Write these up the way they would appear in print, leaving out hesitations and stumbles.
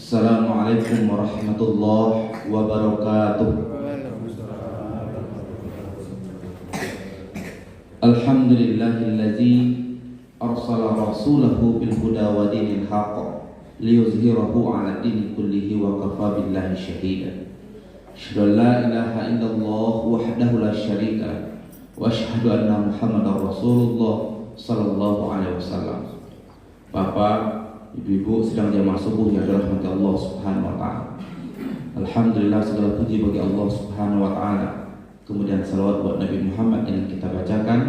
Assalamualaikum warahmatullahi wabarakatuh. Alhamdulillahillazi arsala rasulahu bil huda wa dinil haqq liyuzhirahu 'ala dini kullihi wa kafa billahi shahida. Asyhadu an la ilaha illallah wahdahu la syarika lah wa asyhadu anna Muhammadar Rasulullah sallallahu alaihi wasallam. Bapak, Ibu-ibu sedang jamaah subuh yang dirahmati Allah Subhanahu wa taala. Alhamdulillah, segala puji bagi Allah Subhanahu wa taala. Kemudian salawat buat Nabi Muhammad yang kita bacakan.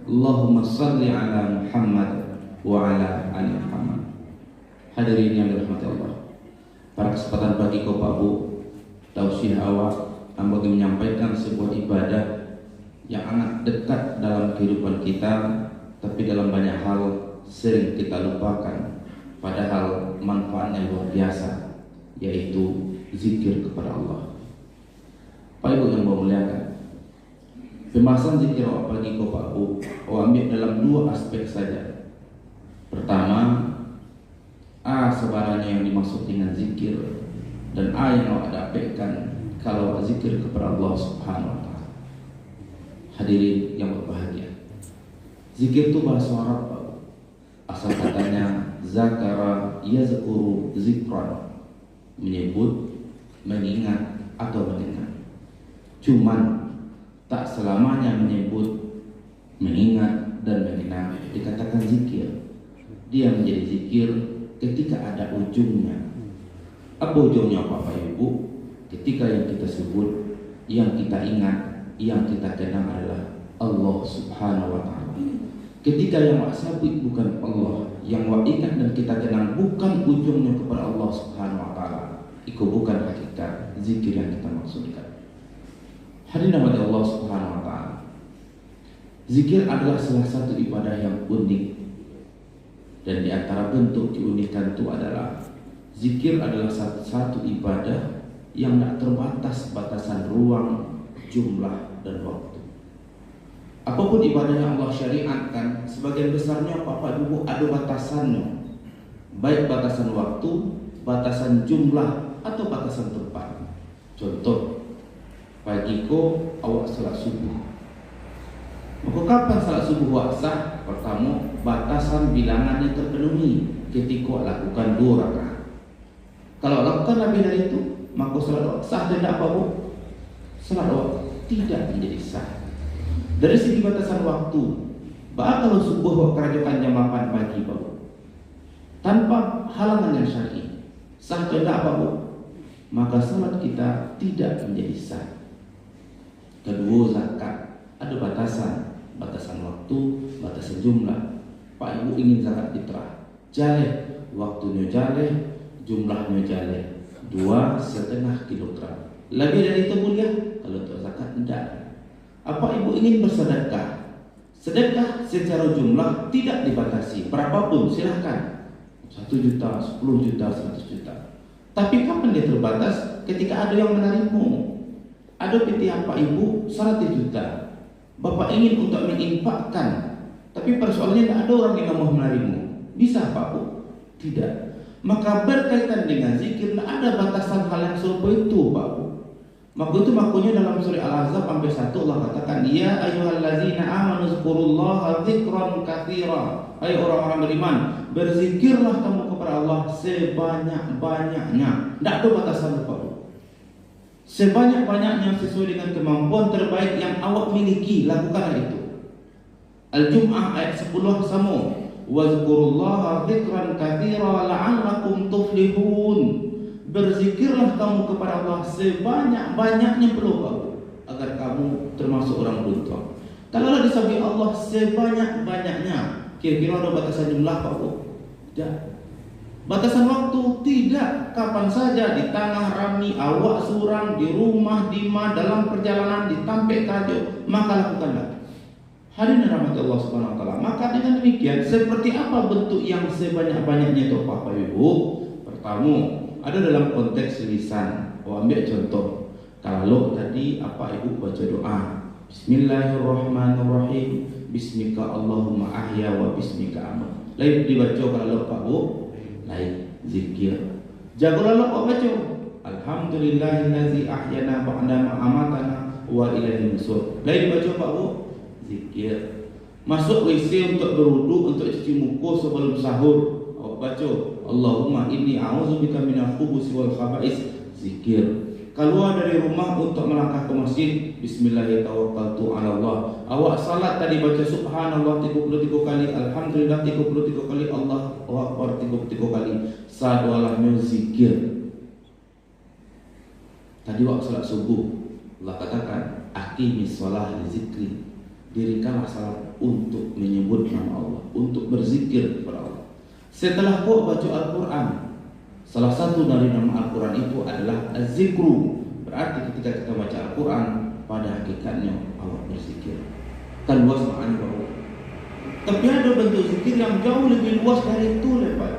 Allahumma shalli ala Muhammad wa ala ali Muhammad. Hadirin yang dirahmati Allah. Pada kesempatan pagi kau Pak Bu, tausiah awal ambagi menyampaikan sebuah ibadah yang amat dekat dalam kehidupan kita, tapi dalam banyak hal sering kita lupakan. Padahal manfaatnya luar biasa, yaitu zikir kepada Allah. Pak Ibu yang memuliakan, pembahasan zikir awak pagi kau Pak Bu, awak ambil dalam dua aspek saja. Pertama, A sebenarnya yang dimaksud dengan zikir, dan A yang awak dapatkan kalau awak zikir kepada Allah Subhanahu wa taala. Hadirin yang berbahagia, zikir itu bahasa Arab Pak Bu. Asal katanya zakara yazkuru zikran, menyebut, mengingat atau mendengar. Cuman tak selamanya menyebut, mengingat dan mengenang dikatakan zikir. Dia menjadi zikir ketika ada ujungnya. Apa ujungnya Bapak Ibu? Ketika yang kita sebut, yang kita ingat, yang kita kenang adalah Allah Subhanahu wa taala. Ketika yang wak sabit bukan Allah, yang wak ingat dan kita kenang bukan ujungnya kepada Allah Subhanahu wa taala, itu bukan hakikat zikir yang kita maksudkan. Hadirin rahmati Allah Subhanahu wa taala. Zikir adalah salah satu ibadah yang unik. Dan di antara bentuk keunikan itu adalah zikir adalah satu ibadah yang tak terbatas batasan ruang, jumlah dan waktu. Apapun ibadah yang Allah syariatkan, sebagian besarnya Bapak Ibu ada batasannya, baik batasan waktu, batasan jumlah atau batasan tempat. Contoh, pagi ko awak salat subuh. Maka kapan salat subuh awak sah? Pertama, batasan bilangannya terpenuhi ketika lakukan 2 rakaat. Kalau lakukan lebih dari itu, maka salat awak sah dan tidak apa-apa. Salat awak tidak menjadi sah. Dari segi batasan waktu, bahkan kalau subuh awak kerjakan jam 8 pagi Bapak, tanpa halangan yang syar'i, sah dan tidak apa-apa, maka salat kita tidak menjadi sah. Kedua, zakat ada batasan, batasan waktu, batasan jumlah. Pak Ibu ingin zakat fitrah, jaleh, waktunya jaleh, jumlahnya jaleh, 2,5 kilogram. Lebih dari itu mulia, kalau untuk zakat tidak. Apa Ibu ingin bersedekah? Sedekah secara jumlah tidak dibatasi, berapapun silahkan, 1 juta, 10 juta, 100 juta. Tapi kapan dia terbatas? Ketika ada yang menerima. Ada pitihan Pak Ibu 100 juta, Bapak ingin untuk menginfakkan, tapi persoalannya tidak ada orang yang mau menerima. Bisa Pak Bu? Tidak. Maka berkaitan dengan zikir, tidak ada batasan hal yang serupa itu Pak Bu. Maka itu makanya dalam surah Al-Ahzab sampai 1 Allah katakan, ya ayyuhallazina amanu zkurullaha dzikran katsira. Hai orang-orang beriman, berzikirlah kamu kepada Allah sebanyak-banyaknya. Tidak ada batasan Pak Bu. Sebanyak-banyaknya sesuai dengan kemampuan terbaik yang awak miliki, lakukanlah itu. Al-Jum'ah ayat 10 sama. Wazkurullaha dzikran katsira la'allakum tuflihun. Berzikirlah kamu kepada Allah sebanyak-banyaknya perlu kamu, agar kamu termasuk orang beruntung. Kalau disebut Allah sebanyak-banyaknya, kira-kira ada batasan jumlah Pak Bu? Tidak. Batasan waktu tidak. Kapan saja, di tengah rami, awak surang, di rumah, di mana, dalam perjalanan, di tampek kajo, maka lakukanlah. Hadirin rahmati Allah Subhanahu wa taala. Maka dengan demikian, seperti apa bentuk yang sebanyak-banyaknya itu Bapak Ibu? Pertama, ada dalam konteks lisan. Ambil contoh, kalau tadi apa Ibu baca doa, Bismillahirrahmanirrahim, Bismika Allahumma ahya wa bismika amat. Lain dibaca kalau Pak Bu, lain zikir. Jago lalu kok baca alhamdulillahillazi ahyana ba'da ma amatana wa ilaihi nusur. Lain baca Pak Bu, zikir. Masuk WC untuk berwudu, untuk cuci muka sebelum sahur, awak baca Allahumma inni a'udzubika minal khubuthi wal khaba'is, zikir. Keluar dari rumah untuk melangkah ke masjid, bismillahirrahmanirrahim. Awak salat tadi baca subhanallah 33 kali, alhamdulillah 33 kali, Allahu akbar 33 kali. Sadwalahnya zikir. Tadi waktu salat subuh, Allah katakan aqimis shalah li zikri. Dirikanlah salat untuk menyebut nama Allah, untuk berzikir kepada Allah. Setelah kau baca Al-Quran, salah satu dari nama Al-Quran itu adalah az-zikru. Berarti ketika kita baca Al-Quran, pada hakikatnya awak berzikir. Kan luas maknanya bahwa. Tapi ada bentuk zikir yang jauh lebih luas dari itu lepas.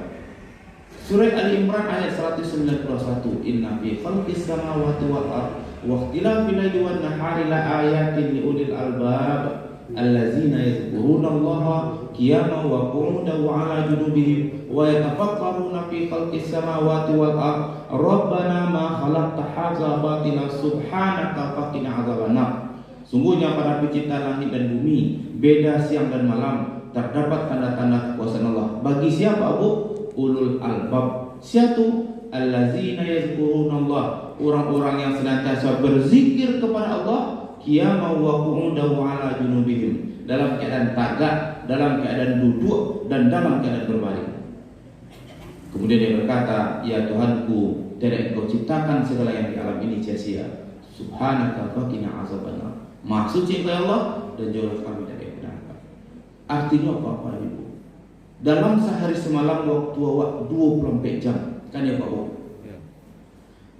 Surat Ali Imran ayat 191. Inna fi khalqis samawati wal ardh wa ikhtilafil laili wan nahari la ayatin li ulil albab allazina yadhkurunallaha qiyaman wa qu'udan wa 'ala junubihim wa yatafakkaruna fi khalqis samawati wal ardh rabbana ma khalaqta hadza batila subhanaka faqina 'adzabannar. Sungguhnya pada penciptaan langit dan bumi, beda siang dan malam, terdapat tanda-tanda kekuasaan Allah. Bagi siapa, Bu? Ulul albab. Siapa? Allazina yazkurunallah, orang-orang yang senantiasa berzikir kepada Allah, qiyaman wa qu'udan wa 'ala junubihim, dalam keadaan tagak, dalam keadaan duduk, dan dalam keadaan berbaring. Kemudian dia berkata, ya Tuhanku, tidak Engkau ciptakan segala yang di alam ini sia-sia. Subhanaka faqina azabannar. Maha suci Engkau Allah, dan jauhlah kami dari neraka. Artinya apa Ibu? Dalam sehari semalam waktu awak 24 jam, kan ya Pak Bu?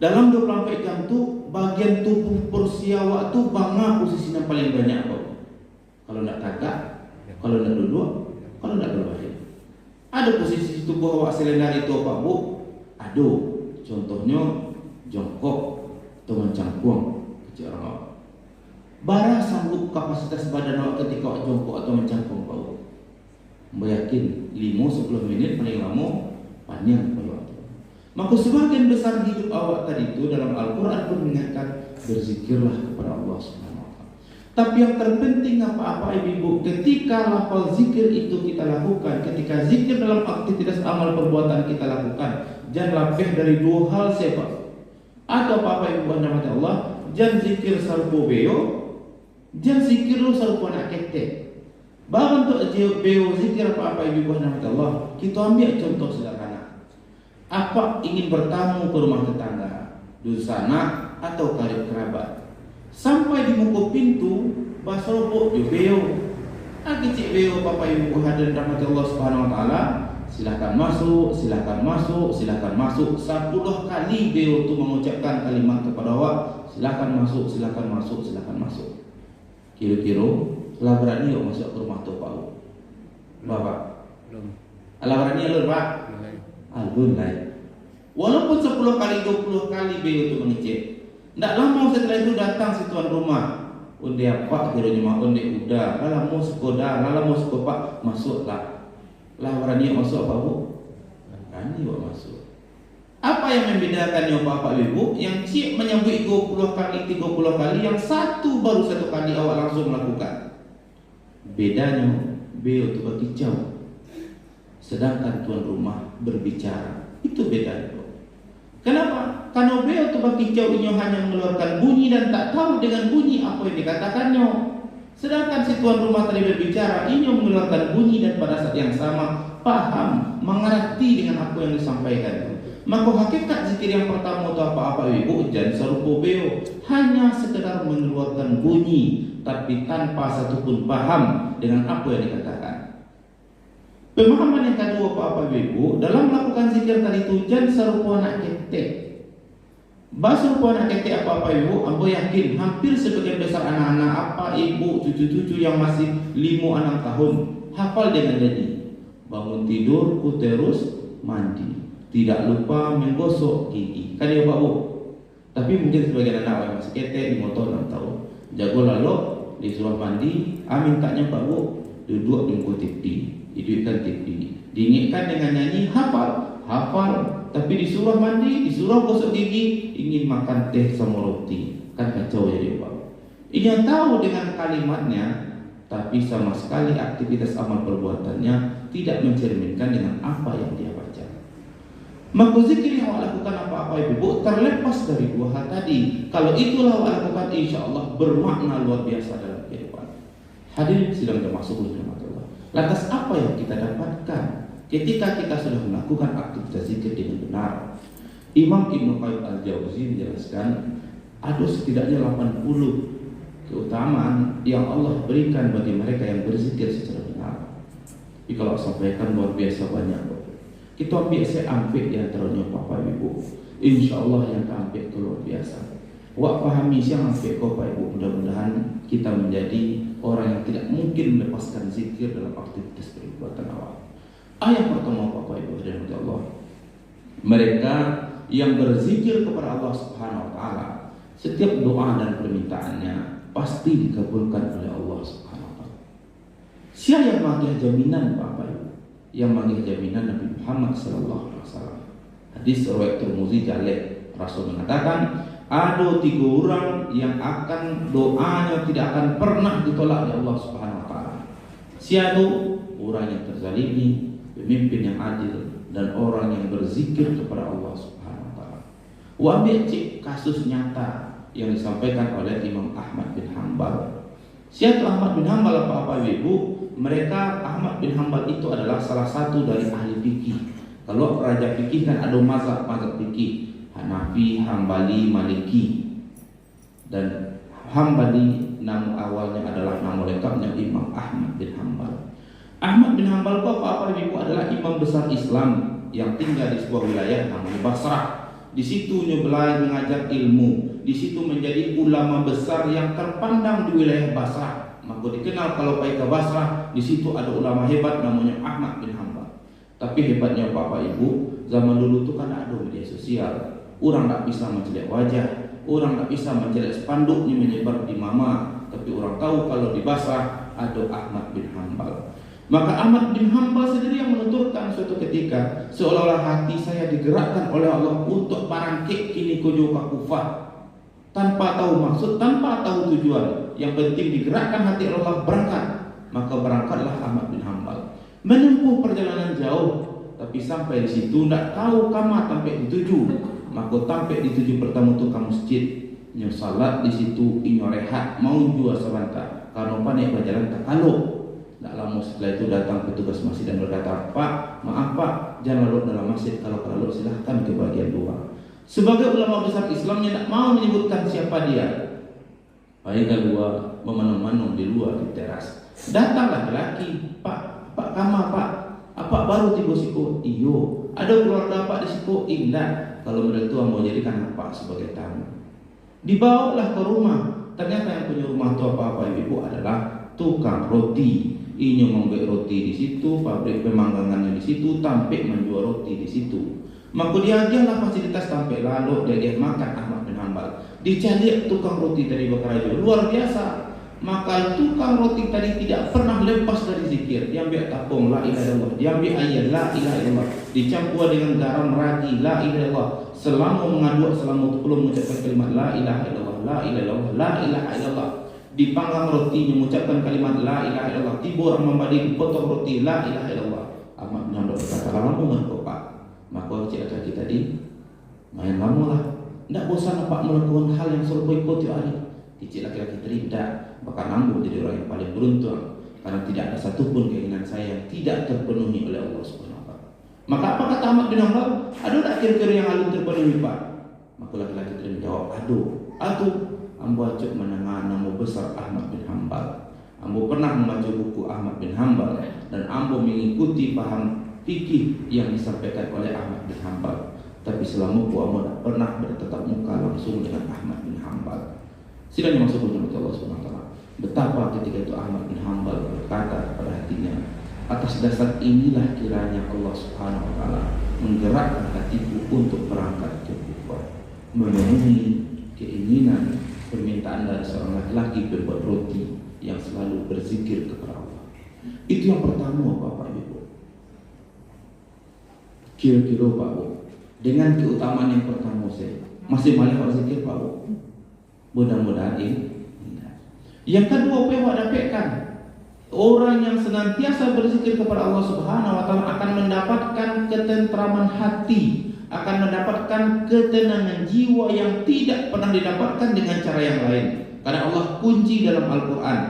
Dalam 24 jam tu bagian tubuh porsi awak tu bangga posisinya paling banyak Pak Bu. Kalau nak tagak, kalau nak duduk, kalau nak berbaring. Ada posisi tubuh awak selendar itu Pak Bu? Ada. Contohnya jongkok atau mencangkuang kecil orang awak. Bara sanggup kapasitas badan awak ketika awak jongkok atau mencangkuang Pak Bu? Yakin 5-10 menit paling lama panjang pada waktu. Maka sebagian besar hidup awak tadi itu dalam Al-Quran pun mengingatkan berzikirlah kepada Allah Subhanahu Wa Taala. Tapi yang terpenting apa-apa ibu, ketika lafal zikir itu kita lakukan, ketika zikir dalam aktivitas amal perbuatan kita lakukan, jangan lebih dari dua hal sebab. Atau apa ibu anda mati Allah, jangan zikir sarpo beo, jangan zikir lu sarpo nak kete. Bahan untuk beo zikir apa-apa ibu anda mati Allah, kita ambil contoh sederhana. Apa ingin bertamu ke rumah tetangga, dusana atau karib kerabat, sampai di muka pintu bahasa robok di beo. Kecik beo bapak ibu hadirin rahmati Allah Subhanahu Wa Taala, silakan masuk, silakan masuk, silakan masuk. 10 kali beo itu mengucapkan kalimat kepada awak, silakan masuk, silakan masuk, silakan masuk. Kira-kira lah berani yuk masuk ke rumah tu Pak Bapak? Belum. Lah berani alur Pak? Alun lain. Walaupun 10 kali 20 kali beliau itu mengecek, tidak lama setelah itu datang si tuan rumah. Undi apa kiranya mah undi udah, lala mau sekolah, lala mau sekolah, masuklah. Lah berani masuk apa Bu? Berani buat masuk. Apa yang membedakannya Bapak Ibu? Yang siap menyambut 20 kali, 30 kali, yang baru satu kali awak langsung melakukan. Bedanya beliau itu bagi jauh, sedangkan tuan rumah berbicara. Itu bedanya. Kenapa? Karena beliau itu bagi jauhnya hanya mengeluarkan bunyi dan tak tahu dengan bunyi apa yang dikatakannya. Sedangkan si tuan rumah tadi berbicara, ini mengeluarkan bunyi dan pada saat yang sama paham, mengerti dengan apa yang disampaikan. Maka hakikat zikir yang pertama itu apa-apa ibu, jangan serupa beliau, hanya sekedar mengeluarkan bunyi, tapi tanpa satupun paham dengan apa yang dikatakan. Pemahaman yang kedua apa-apa ibu, dalam melakukan zikir tadi itu jangan serupa anak ketek. Bahasa serupa anak ketek apa-apa ibu, ambo yakin hampir sebagian besar anak-anak apa ibu, cucu-cucu yang masih 5-6 tahun hafal dengan jadi bangun tidur ku terus mandi, tidak lupa menggosok gigi. Kan ya Pak Bu? Tapi mungkin sebagian anak yang masih ketek 5 tahun 6 tahun jago lalu disuruh mandi, amin taknya Pak Bu, duduk di muka TV, hidupkan TV, diingatkan dengan nyanyi hafal, tapi disuruh mandi, disuruh gosok gigi, ingin makan teh sama roti. Kan kacau jadi Pak. Ingin tahu dengan kalimatnya, tapi sama sekali aktivitas amal perbuatannya tidak mencerminkan dengan apa yang dia baca. Maka zikir yang awak lakukan apa-apa ibu terlepas dari dua hal tadi. Kalau itulah awak lakukan, insya Allah bermakna luar biasa dalam kehidupan. Hadirin sedang termasuk rahmat Allah. Lantas apa yang kita dapatkan ketika kita sudah melakukan aktivitas zikir dengan benar? Imam Ibnu Qayyim Al-Jauzi menjelaskan ada setidaknya 80 keutamaan yang Allah berikan bagi mereka yang berzikir secara benar. Tapi kalau sampaikan luar biasa banyak. Kita ambil di antaranya Bapak Ibu. Insya Allah yang ambil itu luar biasa. Wak pahami siang ambil Bapak Ibu. Mudah-mudahan kita menjadi orang yang tidak mungkin melepaskan zikir dalam aktivitas perbuatan awal. Ayat pertama Bapak Ibu dan Allah, mereka yang berzikir kepada Allah Subhanahu Wa Taala, setiap doa dan permintaannya pasti dikabulkan oleh Allah Subhanahu Wa Taala. Siapa yang bagi jaminan Bapak Ibu? Yang bagi jaminan Nabi Muhammad Sallallahu Alaihi Wasallam. Hadis riwayat Tirmidzi Jalil, Rasul mengatakan, ada 3 orang yang akan doanya tidak akan pernah ditolak oleh Allah Subhanahu Wa Taala. Siapa? Orang yang terzalimi, pemimpin yang adil, dan orang yang berzikir kepada Allah Subhanahu Wa Taala. Ambil kasus nyata yang disampaikan oleh Imam Ahmad bin Hanbal. Siapa Ahmad bin Hanbal apa Ibu? Mereka Ahmad bin Hanbal itu adalah salah satu dari ahli fikih. Kalau raja fikih kan ada mazhab fikih, Hanafi, Hambali, Maliki. Dan Hambali nama awalnya adalah nama lengkapnya Imam Ahmad bin Hanbal. Ahmad bin Hanbal apa Ibu adalah imam besar Islam yang tinggal di sebuah wilayah namanya Basrah. Di situ belajar mengajar ilmu. Di situ menjadi ulama besar yang terpandang di wilayah Basrah. Maka dikenal kalau pergi ke Basrah, di situ ada ulama hebat namanya Ahmad bin Hanbal. Tapi hebatnya Bapak Ibu, zaman dulu itu kan ada media sosial. Orang tak bisa menjelek wajah, orang tak bisa menjelek spanduknya menyebar di mama. Tapi orang tahu kalau di Basrah ada Ahmad bin Hanbal. Maka Ahmad bin Hanbal sendiri yang menuturkan suatu ketika, seolah-olah hati saya digerakkan oleh Allah untuk barangkit kini kojo ka Kufah, tanpa tahu maksud, tanpa tahu tujuan. Yang penting digerakkan hati Allah berangkat. Maka berangkatlah Ahmad bin Hanbal menempuh perjalanan jauh, tapi sampai di situ tidak tahu kama sampai di tuju. Maka sampai di tuju pertama tu ke masjid, nyo salat di situ, inyo rehat mau jua sebentar karena panik berjalan tak kaluk. Tak lama setelah itu datang petugas masjid dan berkata, Pak, maaf Pak, jangan lalu dalam masjid. Kalau silahkan ke bagian luar. Sebagai ulama besar Islam yang tak mau menyebutkan siapa dia, baik keluar memanung-manung di luar di teras. Datang laki-laki, Pak Kama Pak, apa baru tiba siku? Iyo, ada keluarga Pak di siku? Indah. Kalau model tua mau jadikan Pak sebagai tamu. Dibawalah ke rumah. Ternyata yang punya rumah itu apa Ibu adalah tukang roti. Ini membuat roti di situ, pabrik pemanggangannya di situ, tampik menjual roti di situ. Maka dia ajalah fasilitas tampik lalu dia makan Ahmad bin Hanbal. Dicari tukang roti tadi bekerja luar biasa. Maka tukang roti tadi tidak pernah lepas dari zikir. Dia ambil tapung la ilaha illallah, dia ambil ayat la ilaha illallah, dicampur dengan garam ragi la ilaha illallah. Selama mengaduk, selama 10 mengucapkan kalimat la ilaha illallah, la ilaha illallah, la ilaha illallah. Dipanggang rotinya mengucapkan kalimat la ilaha illallah. Tiba orang membalik potong roti la ilaha illallah. Ahmad bin Hanbal berkata, lama mengaku Pak. Maka cik laki tadi main lama lah. Tidak bosan Pak melakukan hal yang serupa ikut tiap hari. Cik laki-laki tadi tidak. Bahkan ambo jadi orang yang paling beruntung, karena tidak ada satupun keinginan saya yang tidak terpenuhi oleh Allah Subhanahu Wa Taala. Maka apa kata Ahmad bin Hanbal? Ada tak kira-kira yang alun terpenuhi Pak? Maka laki-laki tadi menjawab, aduh. Ambo acuk mendengar nama besar Ahmad bin Hanbal. Ambo pernah membaca buku Ahmad bin Hanbal dan ambo mengikuti paham fikih yang disampaikan oleh Ahmad bin Hanbal. Tapi selama ambo tak pernah bertatap muka langsung dengan Ahmad bin Hanbal. Sidang masuk ke Allah Subhanahu Wa Taala. Betapa ketika itu Ahmad bin Hanbal berkata kepada hatinya, atas dasar inilah kiranya Allah Subhanahu Wa Taala menggerakkan hatiku untuk berangkat ke Kufah, memenuhi keinginan permintaan dari seorang laki-laki berbuat roti yang selalu berzikir kepada Allah. Itu yang pertama Bapak Ibu. Kira-kira Pak Bu, dengan keutamaan yang pertama saya masih malah berzikir Pak Bu. Mudah-mudahan ini. Yang kedua apa yang Pak dapatkan? Orang yang senantiasa berzikir kepada Allah Subhanahu wa taala akan mendapatkan ketentraman hati, akan mendapatkan ketenangan jiwa yang tidak pernah didapatkan dengan cara yang lain. Karena Allah kunci dalam Al-Qur'an,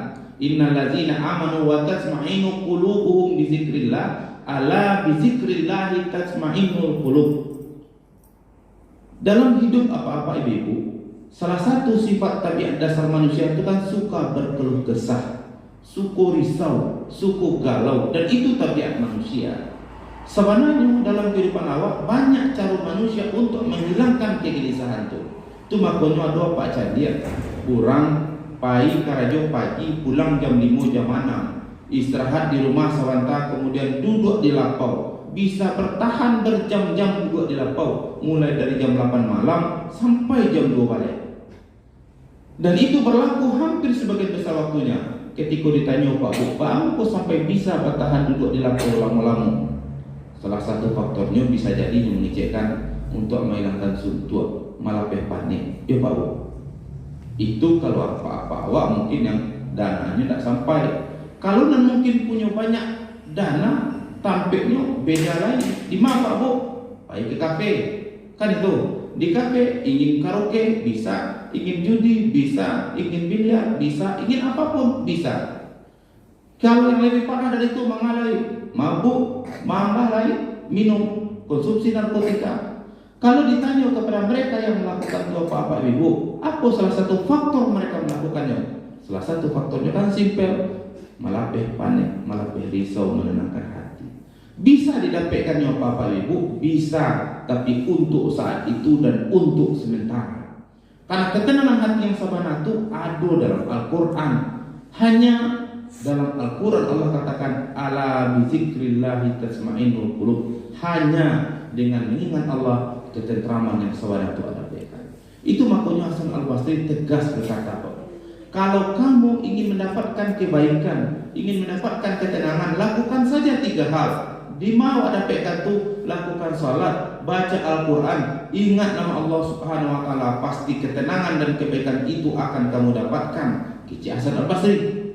innal ladzina amanu wa tasma'inu qulubuhum bi dzikrillah, ala bi dzikrillah tasma'innul qulub. Dalam hidup apa-apa ibu-ibu, salah satu sifat tabiat dasar manusia itu kan suka berkeluh kesah, suka risau, suka galau, dan itu tabiat manusia. Sebenarnya dalam kehidupan awak banyak cara manusia untuk menghilangkan kegelisahan itu. Itu makanya ada Pak Candia, kurang pai karajo pagi pulang jam 5 jam 6, istirahat di rumah sawanta, kemudian duduk di lapau, bisa bertahan berjam-jam duduk di lapau, mulai dari jam 8 malam sampai jam 2 balik. Dan itu berlaku hampir sebagian besar waktunya. Ketika ditanya Pak Bu, kok sampai bisa bertahan duduk di lapau lama-lama? Salah satu faktornya bisa jadi mengecekkan untuk menghilangkan suntuk, malah panik. Ya Pak Bu, itu kalau apa-apa awak mungkin yang dananya tidak sampai. Kalau dan mungkin punya banyak dana, tampilnya beda lain. Di mana Pak Bu? Pergi ke kafe, kan itu. Di kafe ingin karaoke bisa, ingin judi bisa, ingin biliar bisa, ingin apapun bisa. Kalau yang lebih parah dari itu mengalami mabuk, mambalai, minum, konsumsi narkotika. Kalau ditanya kepada mereka yang melakukan itu apa-apa ibu, apa salah satu faktor mereka melakukannya? Salah satu faktornya kan simpel, malah panik, malah risau, menenangkan hati. Bisa didapatkannya apa-apa ibu? Bisa, tapi untuk saat itu dan untuk sementara. Karena ketenangan hati yang sabana itu ada dalam Al-Quran. Hanya dalam Al-Quran Allah katakan, ala bizikrillahi tasma'innul qulub. Hanya dengan mengingat Allah ketentraman yang sabana itu ada. Itu makanya Hasan Al-Basri tegas berkata, kalau kamu ingin mendapatkan kebaikan, ingin mendapatkan ketenangan, lakukan saja 3 hal. Di mau ada itu, lakukan salat, baca Al-Quran, ingat nama Allah Subhanahu wa taala, pasti ketenangan dan kebaikan itu akan kamu dapatkan. Kici Hasan Al-Basri.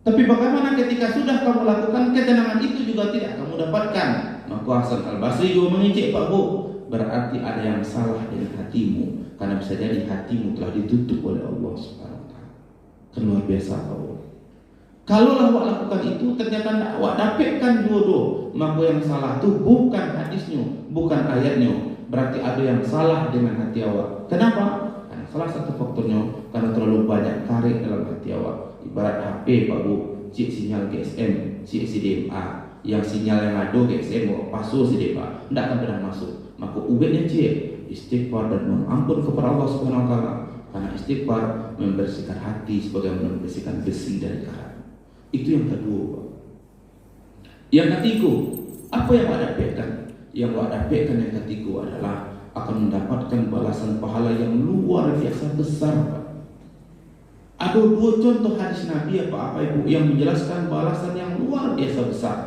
Tapi bagaimana ketika sudah kamu lakukan, ketenangan itu juga tidak kamu dapatkan? Maka Hasan Al-Basri juga mengicik Pak Bu, berarti ada yang salah dengan hatimu, karena bisa jadi hatimu telah ditutup oleh Allah Subhanahu wa taala. Luar biasa Pak Bu. Kalau awak lakukan itu ternyata tidak awak dapatkan dua-dua, maka yang salah itu bukan hadisnya, bukan ayatnya. Berarti ada yang salah dengan hati awak. Kenapa? Karena salah satu faktornya karena terlalu banyak karet dalam hati awak. Ibarat HP Pak Bu, cik sinyal GSM, cik CDMA, yang sinyal yang ada GSM pasuk CDMA, tidak akan pernah masuk. Maka ubahnya cik istighfar dan mohon ampun kepada Allah Subhanahu wa taala. Karena istighfar membersihkan hati sebagaimana membersihkan besi dari karat. Itu yang kedua. Yang ketiga, apa yang ada dapatkan? Yang ada dapatkan yang ketiga adalah akan mendapatkan balasan pahala yang luar biasa besar. Ada 2 contoh hadis Nabi apa ibu yang menjelaskan balasan yang luar biasa besar.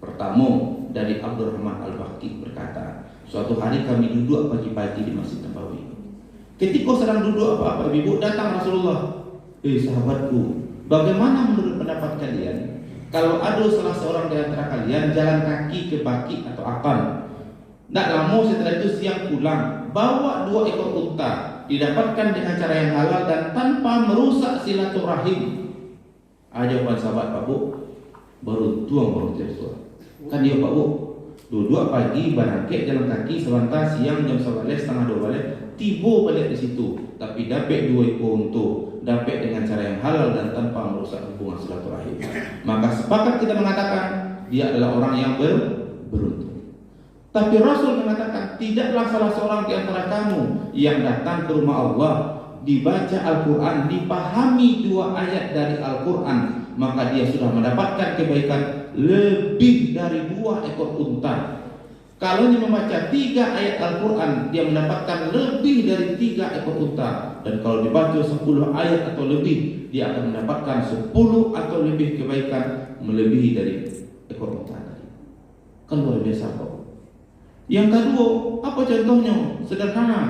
Pertama dari Abdurrahman Al-Baqi berkata, suatu hari kami duduk pagi-pagi di Masjid Nabawi. Ketika sedang duduk apa ibu, datang Rasulullah. Sahabatku, bagaimana menurut pendapat kalian kalau ada salah seorang di antara kalian jalan kaki ke Baki atau Akan, tidak lama setelah itu siang pulang, bawa 2 ekor unta, didapatkan dengan cara yang halal dan tanpa merusak silaturahim? Jawaban sahabat Pak Bu, baru tersuah. Kan dia Pak Bu, duduk pagi barangkit jalan kaki sebentar, siang jam 11 setengah 2 balik, tiba balik di situ, tapi dapat 2 ekor unta, dapat dengan cara yang halal dan tanpa merusak hubungan silaturahim. Maka sepakat kita mengatakan dia adalah orang yang beruntung. Tapi Rasul mengatakan tidaklah salah seorang di antara kamu yang datang ke rumah Allah, dibaca Al-Quran, dipahami 2 ayat dari Al-Quran, maka dia sudah mendapatkan kebaikan lebih dari 2 ekor unta. Kalau dia membaca 3 ayat Al-Quran, dia mendapatkan lebih dari 3 ekor unta. Dan kalau dibaca 10 ayat atau lebih, dia akan mendapatkan 10 atau lebih kebaikan melebihi dari ekor unta tadi. Kan luar biasa Pak. Yang kedua, apa contohnya? Sederhana.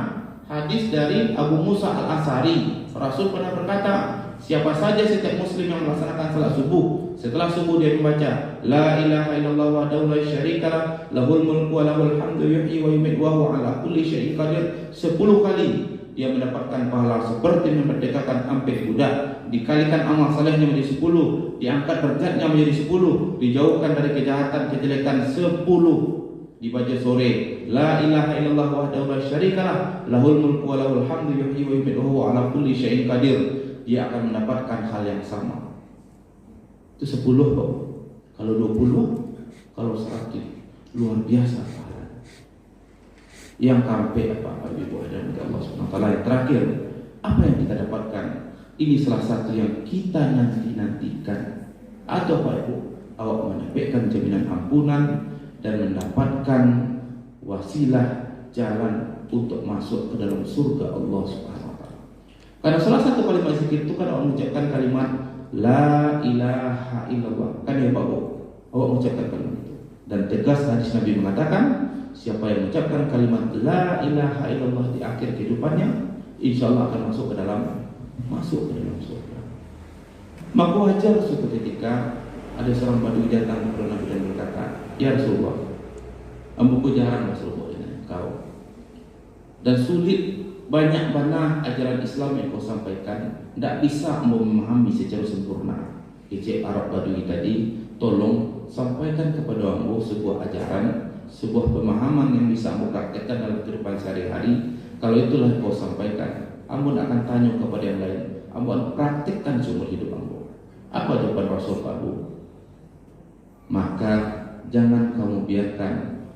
Hadis dari Abu Musa Al-Asy'ari, Rasul pernah berkata, siapa saja setiap muslim yang melaksanakan salat subuh, setelah subuh dia membaca La ilaha illallah wahdahu la syarikalah, lahul mulku wa lahul hamdu yuhyi wa yumiitu wa huwa ala kulli syai'in qadir, 10 kali dia mendapatkan pahala seperti memerdekakan ampit budak. Dikalikan amal salehnya menjadi 10, diangkat derajatnya menjadi 10, dijauhkan dari kejahatan kejelekan 10. Dibaca sore La ilaha illallah wahdahu la syarikalah, lahul mulku wa lahul hamdu yuhyi wa yumiitu wa huwa ala kulli syai'in qadir, dia akan mendapatkan hal yang sama. Itu 10 kok. Kalau 20, kalau 100, luar biasa pahala. Yang kampe apa Ibu dan Allah Subhanahu wa taala. Yang terakhir, apa yang kita dapatkan? Ini salah satu yang kita nantikan. Atau Pak Ibu, awak mendapatkan jaminan ampunan dan mendapatkan wasilah jalan untuk masuk ke dalam surga Allah Subhanahu wa taala. Karena salah satu kalimat zikir itu kan awak mengucapkan kalimat La ilaha illallah. Kan ya Pak Bu, awak mengucapkan kalimat itu. Dan tegas hadis Nabi mengatakan, siapa yang mengucapkan kalimat La ilaha illallah di akhir kehidupannya, insya Allah akan masuk ke dalam surga. Maka wajar suatu ketika ada seorang badui datang kepada Nabi dan berkata, Ya Rasulullah, ambuku jarang Rasulullah ini kau, dan sulit banyak mana ajaran Islam yang kau sampaikan, tidak bisa memahami secara sempurna. Ijek Arab badui tadi, tolong sampaikan kepada ambu sebuah ajaran, sebuah pemahaman yang bisa ambu praktekkan dalam kehidupan sehari-hari. Kalau itulah yang kau sampaikan, ambu akan tanya kepada yang lain, ambu akan praktekkan seumur hidup ambu. Apa jawaban Rasul Abu? Maka jangan kamu biarkan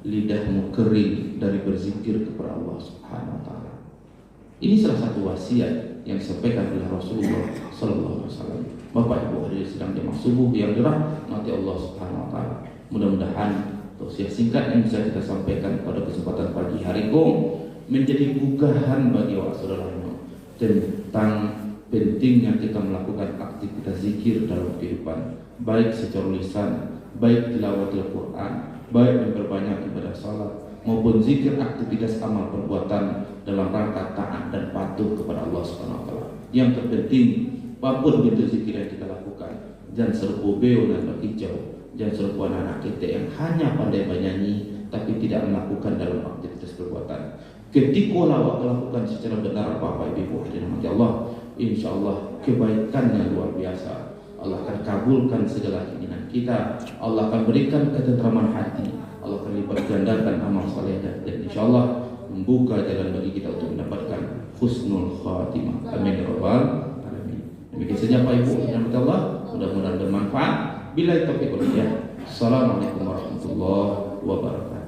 lidahmu kering dari berzikir kepada Allah Subhanahu wa taala. Ini salah satu wasiat yang disampaikan oleh Rasulullah sallallahu alaihi wasallam. Bapak Ibu hadirin sedang jemaah subuh yang dirahmati Allah Subhanahu wa taala. Mudah-mudahan tausiah singkat yang bisa kita sampaikan pada kesempatan pagi hari ini menjadi bugahan bagi awak saudara-saudara tentang pentingnya kita melakukan aktivitas zikir dalam kehidupan, baik secara lisan, baik tilawatul Quran, baik memperbanyak ibadah salat, maupun zikir aktivitas amal perbuatan dalam rangka taat dan patuh kepada Allah Subhanahu wa taala. Yang terpenting, apapun bentuk zikir yang kita lakukan, jangan serupa beo dan berkicau, jangan serupa anak kita yang hanya pandai bernyanyi tapi tidak melakukan dalam aktivitas perbuatan. Ketika awak melakukan secara benar apa-apa Ibu hadirin Allah, insyaallah kebaikannya luar biasa. Allah akan kabulkan segala keinginan kita. Allah akan berikan ketentraman hati. Allah akan lipat gandakan amal saleh dan insyaallah membuka jalan bagi kita untuk mendapatkan husnul khatimah. Amin ya rabbal alamin. Demikian saja Pak Ibu dan Allah, mudah-mudahan bermanfaat. Bila taufiq wal hidayah. Assalamualaikum warahmatullahi wabarakatuh.